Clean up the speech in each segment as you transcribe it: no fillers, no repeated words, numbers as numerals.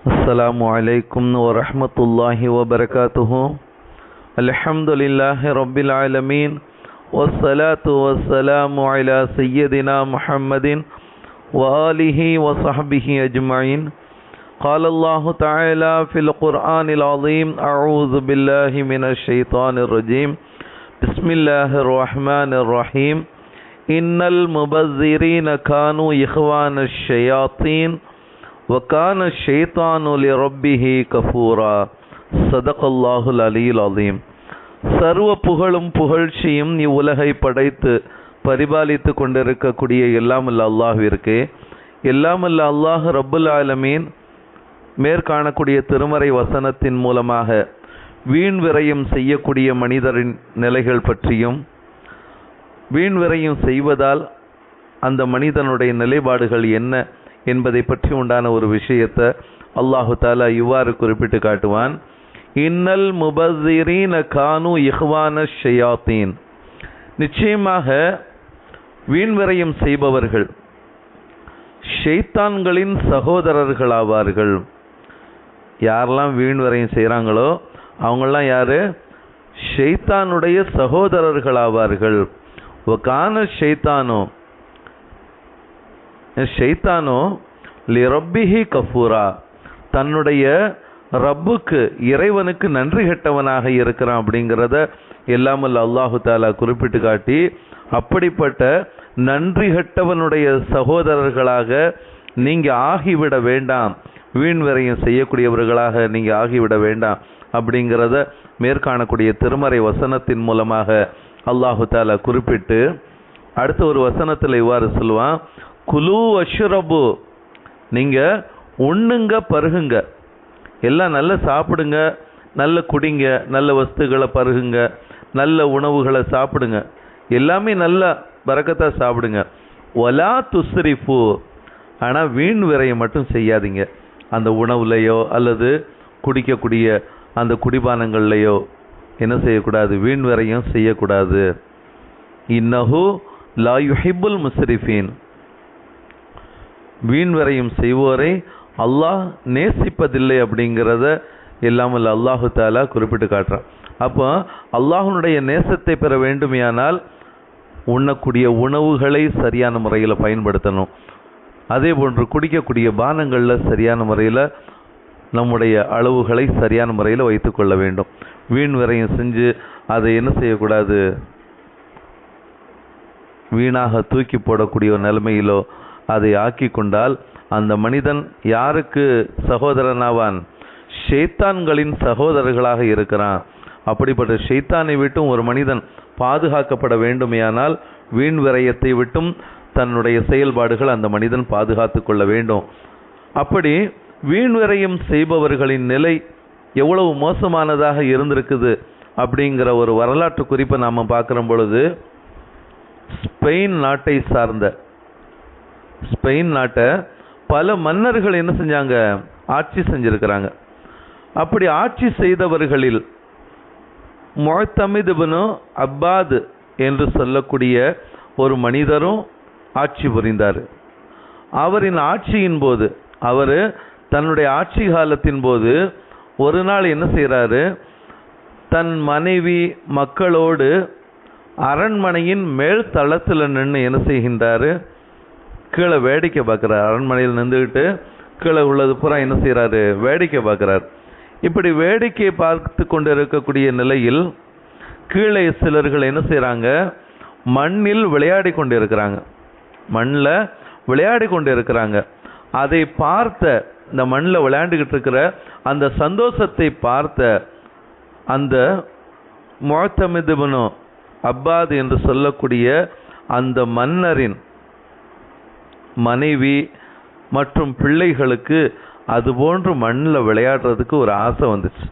السلام عليكم ورحمة الله وبركاته. الحمد لله رب العالمين والصلاة والسلام على سيدنا محمد وآله وصحبه أجمعين. قال الله تعالى في القرآن العظيم: أعوذ بالله من الشيطان الرجيم. بسم الله الرحمن الرحيم. إن المبذرين كانوا إخوان الشياطين وكان الشيطان لربه كفورا. صدق الله العلي العظيم. சர்வ புகழும் புகழ்ச்சியும் இவ்வுலகை படைத்து பரிபாலித்து கொண்டிருக்கக்கூடிய எல்லாமல்ல அல்லாஹ்விற்கு, எல்லாமல்ல அல்லாஹ் ரப்புல் ஆலமீன் மேற்காணக்கூடிய திருமறை வசனத்தின் மூலமாக வீண் விரயம் செய்யக்கூடிய மனிதரின் நிலைகள் பற்றியும், வீண் விரயம் செய்வதால் அந்த மனிதனுடைய நிலைப்பாடுகள் என்ன என்பதை பற்றி உண்டான ஒரு விஷயத்தை அல்லாஹு தாலா இவ்வாறு குறிப்பிட்டு காட்டுவான். இன்னல் முபஸ்ஸிரீன கானு இஹ்வான ஷயாத்தீன். நிச்சயமாக வீண் விரயம் செய்பவர்கள் ஷைத்தான்களின் சகோதரர்களாவார்கள். யாரெல்லாம் வீண் விரயம் செய்கிறாங்களோ அவங்கெல்லாம் யாரு? ஷைத்தானுடைய சகோதரர்களாவார்கள். வகான ஷைத்தானோ லிரப்பிஹி கஃபூரா. தன்னுடைய ரப்புக்கு, இறைவனுக்கு நன்றி கெட்டவனாக இருக்கிறான் அப்படிங்கிறத எல்லாமல்ல அல்லாஹு தாலா குறிப்பிட்டு காட்டி, அப்படிப்பட்ட நன்றி கெட்டவனுடைய சகோதரர்களாக நீங்கள் ஆகிவிட வேண்டாம், வீண் விரயம் செய்யக்கூடியவர்களாக நீங்கள் ஆகிவிட வேண்டாம் அப்படிங்கிறத மேற்காணக்கூடிய திருமறை வசனத்தின் மூலமாக அல்லாஹு தாலா குறிப்பிட்டு அடுத்த ஒரு வசனத்தில் இவ்வாறு சொல்லுவான்: குலு அஷ்ரபு. நீங்கள் உண்ணுங்க, பருகுங்க, எல்லாம் நல்ல சாப்பிடுங்க, நல்ல குடிங்க, நல்ல வஸ்துகளை பருகுங்க, நல்ல உணவுகளை சாப்பிடுங்க, எல்லாமே நல்ல பரக்கத்தாக சாப்பிடுங்க. ஒலா துஸ்ரிஃபு. ஆனால் வீண் விரயம் மட்டும் செய்யாதீங்க. அந்த உணவுலையோ அல்லது குடிக்கக்கூடிய அந்த குடிபானங்கள்லையோ என்ன செய்யக்கூடாது? வீண் விரயம் செய்யக்கூடாது. இன்னஹு லா யுஹிப்புல் முஸ்ரிஃபீன். வீண் விரயம் செய்வோரை அல்லாஹ் நேசிப்பதில்லை அப்படிங்கிறத எல்லாமல் அல்லாஹு தாலா குறிப்பிட்டு காட்டுறான். அப்போ அல்லாஹனுடைய நேசத்தை பெற வேண்டுமையானால் உண்ணக்கூடிய உணவுகளை சரியான முறையில் பயன்படுத்தணும். அதே போன்று குடிக்கக்கூடிய பானங்களில் சரியான முறையில் நம்முடைய அளவுகளை சரியான முறையில் வைத்துக்கொள்ள வேண்டும். வீண் விரயம் செஞ்சு அதை என்ன செய்யக்கூடாது? வீணாக தூக்கி போடக்கூடிய ஒரு நிலைமையிலோ அதை ஆக்கி கொண்டால் அந்த மனிதன் யாருக்கு சகோதரனாவான்? ஷைத்தான்களின் சகோதரர்களாக இருக்கிறான். அப்படிப்பட்ட ஷைத்தானை விட்டும் ஒரு மனிதன் பாதுகாக்கப்பட வேண்டுமையானால் வீண் விரயத்தை விட்டும் தன்னுடைய செயல்பாடுகள் அந்த மனிதன் பாதுகாத்து கொள்ள வேண்டும். அப்படி வீண் விரயம் செய்பவர்களின் நிலை எவ்வளவு மோசமானதாக இருந்திருக்குது அப்படிங்கிற ஒரு வரலாற்று குறிப்பை நாம் பார்க்குற பொழுது, ஸ்பெயின் நாட்டை சார்ந்த, ஸ்பெயின் நாட்டை பல மன்னர்கள் என்ன செஞ்சாங்க? ஆட்சி செஞ்சிருக்கிறாங்க. அப்படி ஆட்சி செய்தவர்களில் முஅத்தமித் இப்னு அப்பாத் என்று சொல்லக்கூடிய ஒரு மனிதரும் ஆட்சி புரிந்தார். அவரின் ஆட்சியின் போது, அவர் தன்னுடைய ஆட்சி காலத்தின் போது ஒரு நாள் என்ன செய்கிறாரு? தன் மனைவி மக்களோடு அரண்மனையின் மேல் தளத்தில் நின்று என்ன செய்கின்றாரு? கீழே வேடிக்கை பார்க்குறார். அரண்மனையில் நின்றுக்கிட்டு கீழே உள்ளது பூரா என்ன செய்கிறாரு? வேடிக்கை பார்க்குறார். இப்படி வேடிக்கை பார்த்து கொண்டு இருக்கக்கூடிய நிலையில் கீழே சிலர்கள் என்ன செய்கிறாங்க? மண்ணில் விளையாடி கொண்டு இருக்கிறாங்க. மண்ணில் விளையாடி கொண்டு இருக்கிறாங்க. அதை பார்த்த, இந்த மண்ணில் விளையாண்டுக்கிட்டு இருக்கிற அந்த சந்தோஷத்தை பார்த்த அந்த முஅத்தமித் இப்னு அப்பாத் என்று சொல்லக்கூடிய அந்த மன்னரின் மனைவி மற்றும் பிள்ளைகளுக்கு அதுபோன்று மண்ணில் விளையாடுறதுக்கு ஒரு ஆசை வந்துச்சு.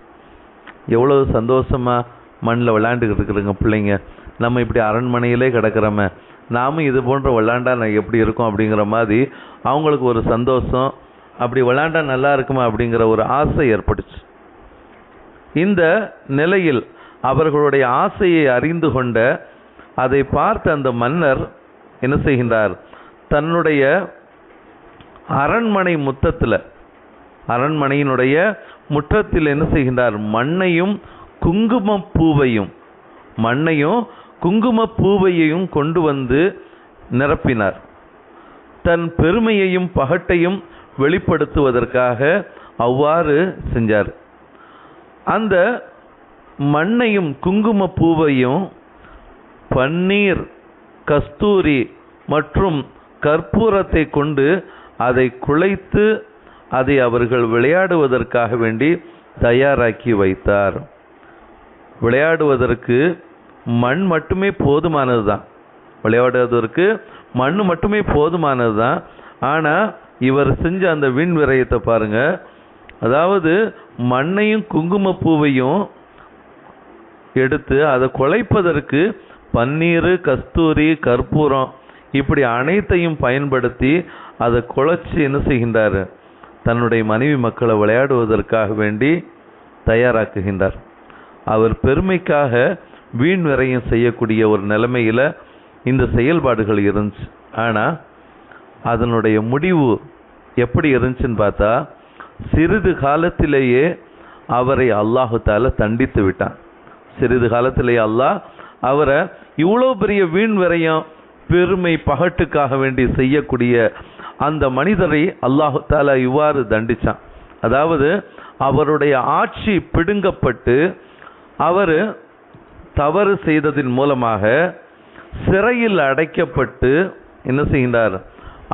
எவ்வளவு சந்தோஷமாக மண்ணில் விளையாண்டுக்கிட்டு இருக்கிறோங்க பிள்ளைங்க. நம்ம இப்படி அரண்மனையிலே கிடக்கிறோமே, நாமும் இது போன்ற விளையாண்டா எப்படி இருக்கும் அப்படிங்கிற மாதிரி அவங்களுக்கு ஒரு சந்தோஷம். அப்படி விளையாண்டா நல்லா இருக்குமா அப்படிங்கிற ஒரு ஆசை ஏற்பட்டுச்சு. இந்த நிலையில் அவர்களுடைய ஆசையை அறிந்து கொண்ட, அதை பார்த்த அந்த மன்னர் என்ன செய்கின்றார்? தன்னுடைய அரண்மனை முத்தத்தில் அரண்மனையினுடைய முற்றத்தில் என்ன செய்கின்றார்? மண்ணையும் குங்குமப்பூவையும் கொண்டு வந்து நிரப்பினார். தன் பெருமையையும் பகட்டையும் வெளிப்படுத்துவதற்காக அவ்வாறு செஞ்சார். அந்த மண்ணையும் குங்குமப்பூவையும் பன்னீர், கஸ்தூரி மற்றும் கற்பூரத்தை கொண்டு அதை குழைத்து அதை அவர்கள் விளையாடுவதற்காக வேண்டி தயாராக்கி வைத்தார். விளையாடுவதற்கு மண் மட்டுமே போதுமானது தான். ஆனால் இவர் செஞ்ச அந்த விண் விரயத்தை பாருங்க. அதாவது மண்ணையும் குங்குமப்பூவையும் எடுத்து அதை குழைப்பதற்கு பன்னீர், கஸ்தூரி, கற்பூரம் இப்படி அனைத்தையும் பயன்படுத்தி அதை குழைச்சி என்ன செய்கின்றார்? தன்னுடைய மனைவி மக்களை விளையாடுவதற்காக வேண்டி தயாராக்குகின்றார். அவர் பெருமைக்காக வீண் விரயம் செய்யக்கூடிய ஒரு நிலைமையில் இந்த செயல்பாடுகள் இருந்துச்சு. ஆனால் அதனுடைய முடிவு எப்படி இருந்துச்சுன்னு பார்த்தா, சிறிது காலத்திலேயே அவரை அல்லாஹு தஆலா தண்டித்து விட்டான். சிறிது காலத்திலேயே அல்லாஹ் அவரை இவ்வளோ பெரிய வீண் விரயம், பெருமை, பகட்டுக்காக வேண்டி செய்யக்கூடிய அந்த மனிதரை அல்லாஹு தஆலா இவ்வாறு தண்டிச்சான். அதாவது அவருடைய ஆட்சி பிடுங்கப்பட்டு அவர் தவறு செய்ததின் மூலமாக சிறையில் அடைக்கப்பட்டு என்ன செய்கின்றார்?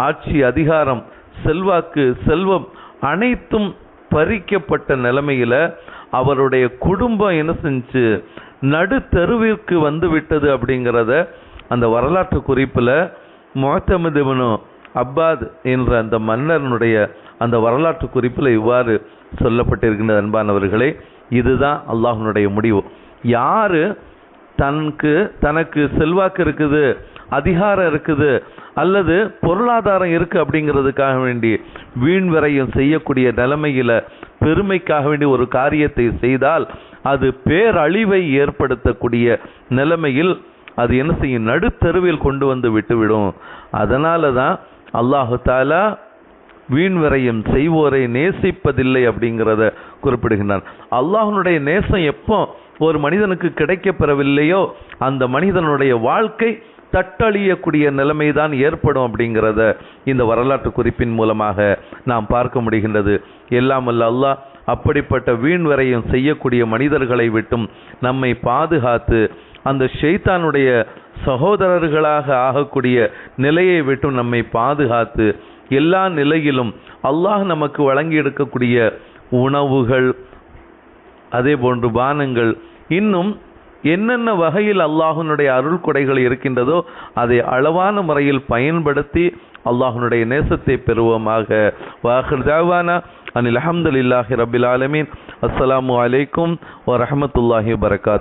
ஆட்சி, அதிகாரம், செல்வாக்கு, செல்வம் அனைத்தும் பறிக்கப்பட்ட நிலைமையில் அவருடைய குடும்பம் என்ன செஞ்சு நடு தெருவிற்கு வந்து விட்டது அப்படிங்கிறத அந்த வரலாற்று குறிப்பில் முஅத்தமித் இப்னு அப்பாத் என்ற அந்த மன்னனுடைய அந்த வரலாற்று குறிப்பில் இவ்வாறு சொல்லப்பட்டிருக்கின்ற அன்பானவர்களே, இதுதான் அல்லாஹ்வுடைய முடிவு. யார் தனக்கு செல்வாக்கு இருக்குது, அதிகாரம் இருக்குது, அல்லது பொருளாதாரம் இருக்குது அப்படிங்கிறதுக்காக வேண்டி வீண் விரயம் செய்யக்கூடிய நிலைமையில் பெருமைக்காக வேண்டி ஒரு காரியத்தை செய்தால் அது பேரழிவை ஏற்படுத்தக்கூடிய நிலைமையில் அது என்ன செய்யும்? நடுத்தெருவில் கொண்டு வந்து விட்டுவிடும். அதனால தான் அல்லாஹு தஆலா வீண் விரயம் செய்வோரை நேசிப்பதில்லை அப்படிங்கிறத குறிப்பிடுகின்றான். அல்லாஹ்வுடைய நேசம் எப்போ ஒரு மனிதனுக்கு கிடைக்கப்பெறவில்லையோ அந்த மனிதனுடைய வாழ்க்கை தட்டழியக்கூடிய நிலைமைதான் ஏற்படும் அப்படிங்கிறத இந்த வரலாற்று குறிப்பின் மூலமாக நாம் பார்க்க முடிகின்றது. எல்லாம் வல்ல அல்லாஹ் அப்படிப்பட்ட வீண் விரயம் செய்யக்கூடிய மனிதர்களை விட்டும் நம்மை பாதுகாத்து அந்த ஷைத்தானுடைய சகோதரர்களாக ஆகக்கூடிய நிலையை விட்டும் நம்மை பாதுகாத்து எல்லா நிலையிலும் அல்லாஹ் நமக்கு வழங்கி எடுக்கக்கூடிய உணவுகள், அதே போன்று பானங்கள், இன்னும் என்னென்ன வகையில் அல்லாஹ்வுடைய அருள் கொடைகள் இருக்கின்றதோ அதை அளவான முறையில் பயன்படுத்தி அல்லாஹ்வுடைய நேசத்தை பெறுவோமாக. வாஹிர் தஅவானா அனில் ஹம்துலில்லாஹி ரப்பில் ஆலமீன். அஸ்ஸலாமு அலைக்கும் வ ரஹ்மத்துல்லாஹி வ பரகாத்துஹு.